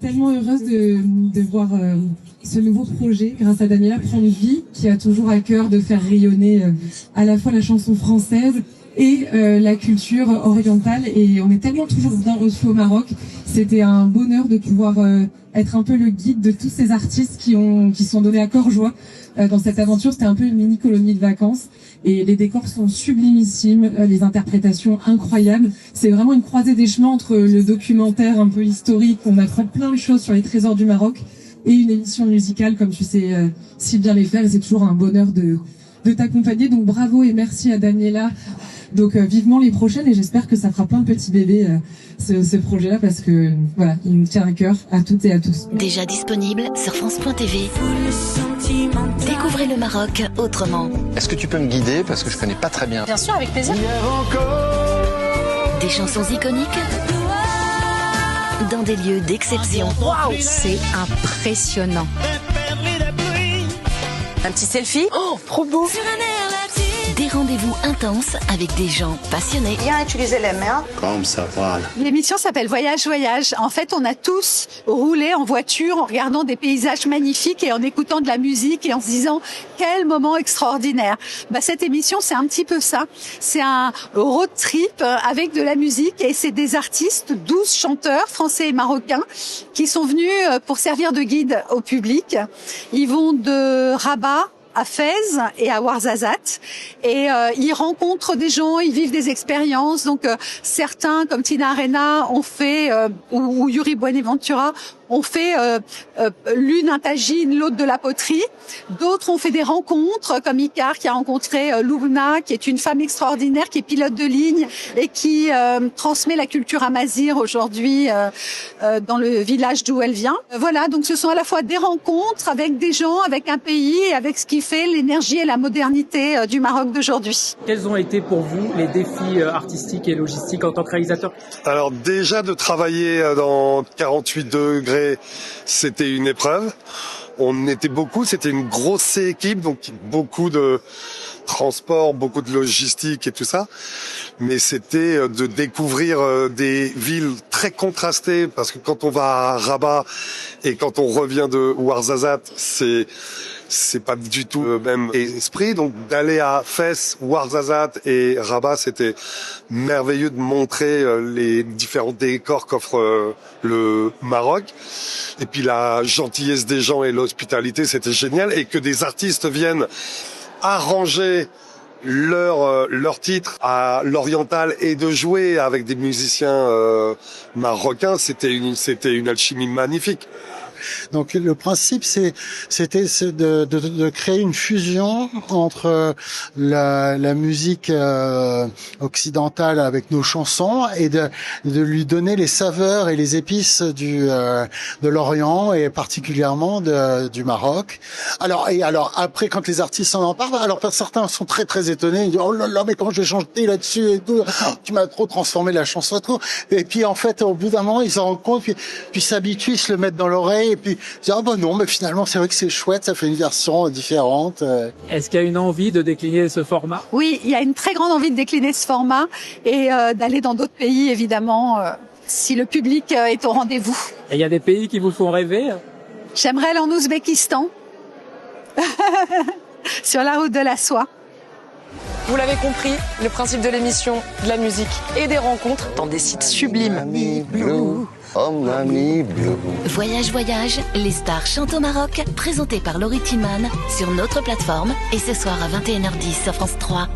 Tellement heureuse de voir ce nouveau projet grâce à Daniela prendre vie, qui a toujours à cœur de faire rayonner à la fois la chanson française et la culture orientale. Et on est tellement toujours bien reçus au Maroc. C'était un bonheur de pouvoir être un peu le guide de tous ces artistes qui sont donnés à cœur joie dans cette aventure. C'était un peu une mini colonie de vacances. Et les décors sont sublimissimes, les interprétations incroyables. C'est vraiment une croisée des chemins entre le documentaire un peu historique, on apprend plein de choses sur les trésors du Maroc, et une émission musicale comme tu sais si bien les faire. Et c'est toujours un bonheur de t'accompagner. Donc bravo et merci à Daniela. Donc vivement les prochaines, et j'espère que ça fera plein de petits bébés ce projet-là, parce que voilà, il nous tient à cœur à toutes et à tous. Déjà disponible sur France.tv. Découvrez le Maroc autrement. Est-ce que tu peux me guider parce que je connais pas très bien? Bien sûr, avec plaisir. Des chansons iconiques dans des lieux d'exception. Waouh, c'est impressionnant. Un petit selfie. Oh, trop beau. Des rendez-vous intenses avec des gens passionnés. Bien utiliser les mains. Comme ça, voilà. L'émission s'appelle Voyage, Voyage. En fait, on a tous roulé en voiture en regardant des paysages magnifiques et en écoutant de la musique et en se disant quel moment extraordinaire. Cette émission, c'est un petit peu ça. C'est un road trip avec de la musique, et c'est des artistes, 12 chanteurs français et marocains qui sont venus pour servir de guide au public. Ils vont de Rabat à Fès et à Ouarzazate, et ils rencontrent des gens, ils vivent des expériences. Donc certains, comme Tina Arena, ont fait ou Yuri Buenaventura ont fait l'une un tagine, l'autre de la poterie. D'autres ont fait des rencontres, comme Icar qui a rencontré Loubna, qui est une femme extraordinaire, qui est pilote de ligne et qui transmet la culture amazigh aujourd'hui dans le village d'où elle vient. Voilà, donc ce sont à la fois des rencontres avec des gens, avec un pays, et avec ce qui fait l'énergie et la modernité du Maroc d'aujourd'hui. Quels ont été pour vous les défis artistiques et logistiques en tant que réalisateur? Alors déjà, de travailler dans 48 degrés, c'était une épreuve. On était beaucoup, c'était une grosse équipe, donc beaucoup de transport, beaucoup de logistique et tout ça. Mais c'était de découvrir des villes très contrastées, parce que quand on va à Rabat et quand on revient de Ouarzazate, c'est pas du tout le même esprit. Donc d'aller à Fès, Ouarzazate et Rabat, c'était merveilleux de montrer les différents décors qu'offre le Maroc. Et puis la gentillesse des gens et l'hospitalité, c'était génial. Et que des artistes viennent arranger leur titre à l'oriental et de jouer avec des musiciens marocains, c'était une alchimie magnifique. Donc le principe, c'était de créer une fusion entre la musique occidentale avec nos chansons, et de lui donner les saveurs et les épices de l'Orient, et particulièrement du Maroc. Alors après, quand les artistes en parlent, alors certains sont très très étonnés, ils disent oh là là, mais comment je vais chanter là-dessus et tout, tu m'as trop transformé la chanson et tout. Et puis en fait, au bout d'un moment, ils s'en rendent compte, puis s'habituent, ils se le mettent dans l'oreille. Et puis, non, mais finalement, c'est vrai que c'est chouette, ça fait une version différente. Est-ce qu'il y a une envie de décliner ce format? Oui, il y a une très grande envie de décliner ce format et d'aller dans d'autres pays, évidemment, si le public est au rendez-vous. Et il y a des pays qui vous font rêver? J'aimerais aller en Ouzbékistan, sur la route de la soie. Vous l'avez compris, le principe de l'émission, de la musique et des rencontres dans des sites sublimes. Voyage, voyage, les stars chantent au Maroc, présenté par Laurie Tillman sur notre plateforme, et ce soir à 21h10 sur France 3.